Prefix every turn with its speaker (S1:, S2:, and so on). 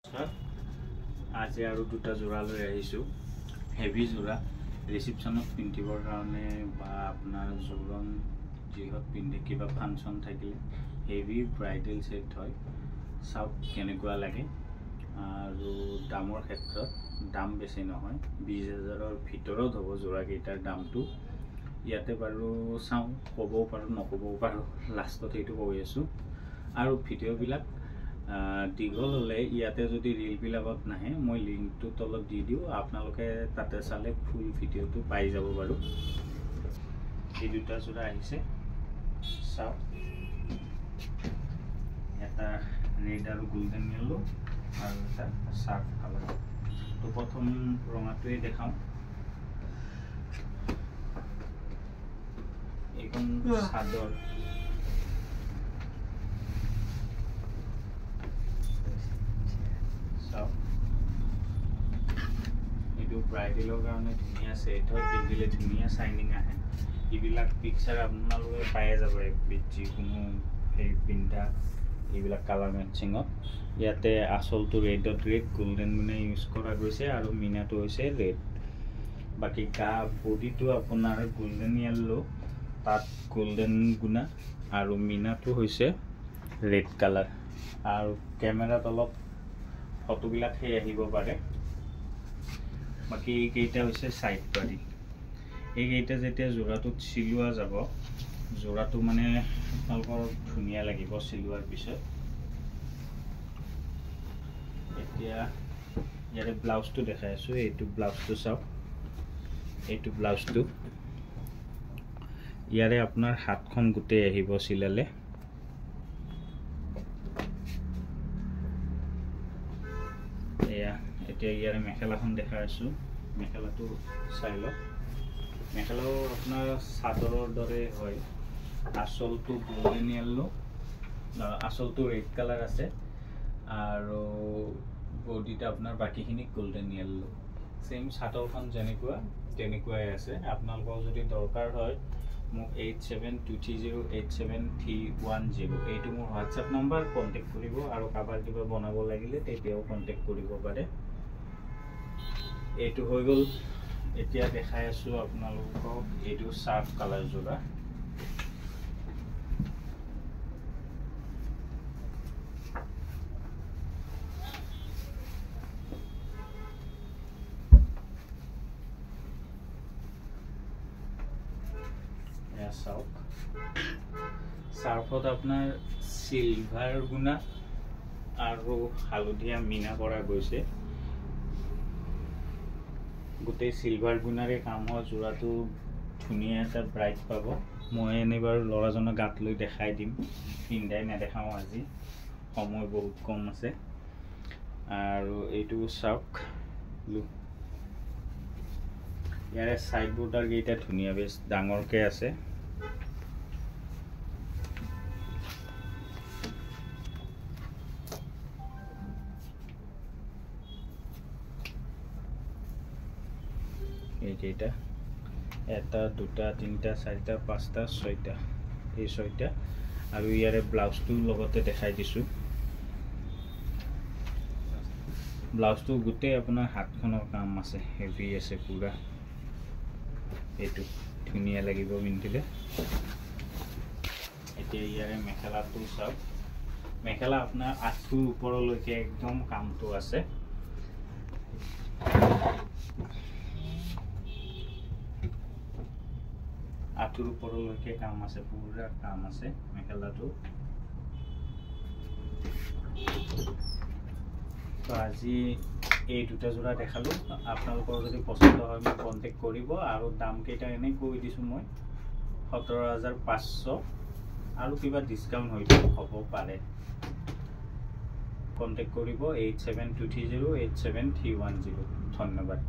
S1: আজি আৰু দুটা জোৰা লৈ আহিছোঁ হেভি জোৰা ৰিসেপশ্যনত পিন্ধিবৰ কাৰণে বা আপোনাৰ জোৰণ যিহত পিন্ধে কিবা ফাংচন থাকিলে হেভি ব্ৰাইডেল সেট হয় চাওক কেনেকুৱা লাগে আৰু দামৰ ক্ষেত্ৰত দাম বেছি নহয় 20,000ৰ ভিতৰত হ'ব জোৰা কেইটাৰ দামটো ইয়াতে বাৰু চাওঁ ক'বও পাৰোঁ নক'বও পাৰোঁ লাষ্টত এইটো কৈ আছোঁ আৰু ভিডিঅ'বিলাক দীঘল হলে ইয়াতে যদি ৰিল বিলাকত নাহে মই লিংকটো তলত দি দিও আপোনালোকে তাতে চালে ফুল ভিডিঅ'টো পাই যাব বাৰু এই দুটা জোৰা আহিছে চাও এটা ৰেড আৰু গোল্ডেন ইয়েলো আৰু এটা শাৰ্প কালাৰ তো প্ৰথম ৰঙাটোৱে দেখাও এইখন সাদৰ ব্ৰাইডেলৰ কাৰণে ধুনীয়া সেট হয় পিন্ধিলে ধুনীয়া শাইনিং আহে এইবিলাক পিকচাৰ আপোনালোকে পাই যাব যিকোনো সেই পিন্ধা এইবিলাক কালাৰ মেচিঙত ইয়াতে আচলটো ৰেডত ৰেড গোল্ডেন মানে ইউজ কৰা গৈছে আৰু মিনাটো হৈছে ৰেড বাকি গা বডিটো আপোনাৰ গোল্ডেন ইয়েলো তাত গোল্ডেন গুণা আৰু মিনাটো হৈছে ৰেড কালাৰ আৰু কেমেৰাত অলপ ফটোবিলাক সেই আহিব পাৰে বাকি এইকেইটা হৈছে সাইড পাৰি এইকেইটা যেতিয়া জোৰাটোত চিলোৱা যাব জোৰাটো মানে আপোনালোকৰ ধুনীয়া লাগিব চিলোৱাৰ পিছত এতিয়া ইয়াৰে ব্লাউজটো দেখাই আছো এইটো ব্লাউজটো চাওক এইটো ব্লাউজটো ইয়াৰে আপোনাৰ হাতখন গুটেই আহিব চিলালে এয়া এতিয়া ইয়াৰে মেখেলাখন দেখাই আছো মেখেলাটো চাই লওক মেখেলাও আপোনাৰ চাদৰৰ দৰে হয় আচলটো গোল্ডেন ইয়েলো আচলটো ৰেড কালাৰ আছে আৰু বডিটা আপোনাৰ বাকিখিনি গোল্ডেন ইয়েলো সেম চাদৰখন যেনেকুৱা তেনেকুৱাই আছে আপোনালোকৰ যদি দৰকাৰ হয় মোক 8723087310 এইটো মোৰ হোৱাটছআপ নম্বৰ কন্টেক্ট কৰিব আৰু কাবাৰ কিবা বনাব লাগিলে তেতিয়াও কন্টেক্ট কৰিব পাৰে এইটো হৈ গল এতিয়া দেখাই আছো আপোনালোকক এইটো শাৰ্প কালাৰ জোৰা চাওক শাৰ্পত আপোনাৰ সিলভাৰ গুণা আৰু হালধীয়া মিনা কৰা গৈছে গোটেই সিলভাৰ গুণাৰে কাম হয় জোৰাটো ধুনীয়া এটা ব্ৰাইট পাব মই এবাৰ লৰাজনৰ গাত লৈ দেখাই দিম পিন্ধাই নেদেখাও আজি সময় বহুত কম আছে আৰু এইটো চাওক ইয়াৰে সাইড বৰ্ডাৰ কেইটা ধুনীয়া বেছ ডাঙৰকে আছে এইকেইটা এটা দুটা তিনিটা চাৰিটা পাঁচটা ছয়টা এই ছয়টা আৰু ইয়াৰে ব্লাউজটো লগতে দেখাই দিছো ব্লাউজটো গোটেই আপোনাৰ হাতখনৰ কাম আছে হেভি আছে পুৰা এইটো ধুনীয়া লাগিব পিন্ধিলে এতিয়া ইয়াৰে মেখেলাটো চাওক মেখেলা আপোনাৰ আঁঠুৰ ওপৰলৈকে একদম কামটো আছে আঁঠুৰ ওপৰলৈকে কাম আছে পুৰা কাম আছে মেখেলাটো তো আজি এই দুটা জোৰা দেখালো আপোনালোকৰ যদি পছন্দ হয় মোক কন্টেক্ট কৰিব আৰু দাম কেইটা এনে কৈ দিছো মই 17,500 আৰু কিবা ডিসকাউন্ট হ'ব পাৰে কন্টেক্ট কৰিব 8723087310 ধন্যবাদ